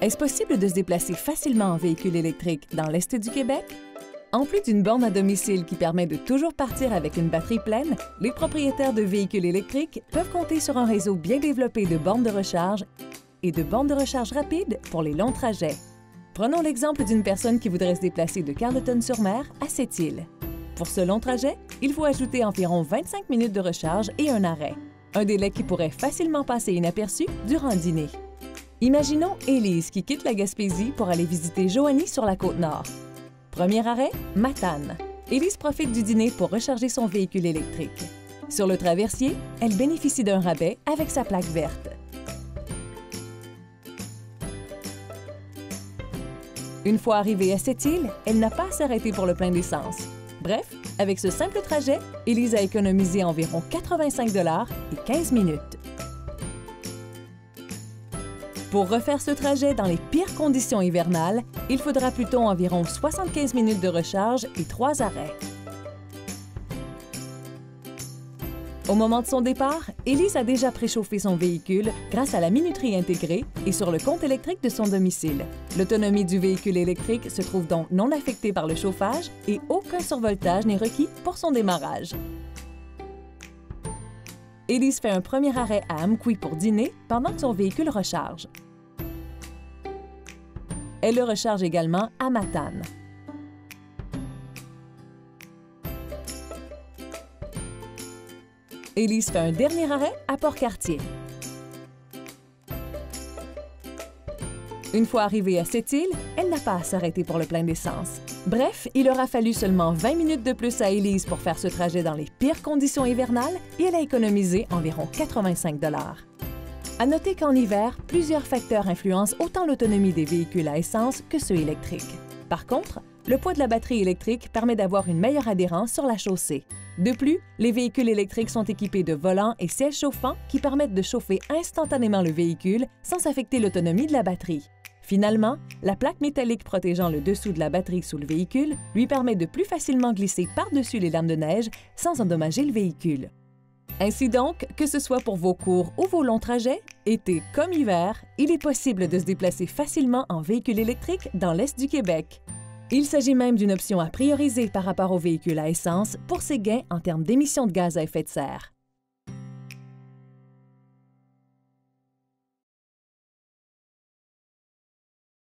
Est-ce possible de se déplacer facilement en véhicule électrique dans l'Est du Québec? En plus d'une borne à domicile qui permet de toujours partir avec une batterie pleine, les propriétaires de véhicules électriques peuvent compter sur un réseau bien développé de bornes de recharge et de bornes de recharge rapides pour les longs trajets. Prenons l'exemple d'une personne qui voudrait se déplacer de Carleton-sur-Mer à Sept-Îles. Pour ce long trajet, il faut ajouter environ 25 minutes de recharge et un arrêt, un délai qui pourrait facilement passer inaperçu durant le dîner. Imaginons Élise qui quitte la Gaspésie pour aller visiter Joanie sur la Côte-Nord. Premier arrêt, Matane. Élise profite du dîner pour recharger son véhicule électrique. Sur le traversier, elle bénéficie d'un rabais avec sa plaque verte. Une fois arrivée à Sept-Îles, elle n'a pas à s'arrêter pour le plein d'essence. Bref, avec ce simple trajet, Élise a économisé environ 85 $ et 15 minutes. Pour refaire ce trajet dans les pires conditions hivernales, il faudra plutôt environ 75 minutes de recharge et 3 arrêts. Au moment de son départ, Élise a déjà préchauffé son véhicule grâce à la minuterie intégrée et sur le compte électrique de son domicile. L'autonomie du véhicule électrique se trouve donc non affectée par le chauffage et aucun survoltage n'est requis pour son démarrage. Élise fait un premier arrêt à Amqui pour dîner pendant que son véhicule recharge. Elle le recharge également à Matane. Élise fait un dernier arrêt à Port-Cartier. Une fois arrivée à Sept-Îles, elle n'a pas à s'arrêter pour le plein d'essence. Bref, il aura fallu seulement 20 minutes de plus à Élise pour faire ce trajet dans les pires conditions hivernales et elle a économisé environ 85 $. À noter qu'en hiver, plusieurs facteurs influencent autant l'autonomie des véhicules à essence que ceux électriques. Par contre, le poids de la batterie électrique permet d'avoir une meilleure adhérence sur la chaussée. De plus, les véhicules électriques sont équipés de volants et sièges chauffants qui permettent de chauffer instantanément le véhicule sans affecter l'autonomie de la batterie. Finalement, la plaque métallique protégeant le dessous de la batterie sous le véhicule lui permet de plus facilement glisser par-dessus les lames de neige sans endommager le véhicule. Ainsi donc, que ce soit pour vos courts ou vos longs trajets, été comme hiver, il est possible de se déplacer facilement en véhicule électrique dans l'Est du Québec. Il s'agit même d'une option à prioriser par rapport aux véhicules à essence pour ses gains en termes d'émissions de gaz à effet de serre.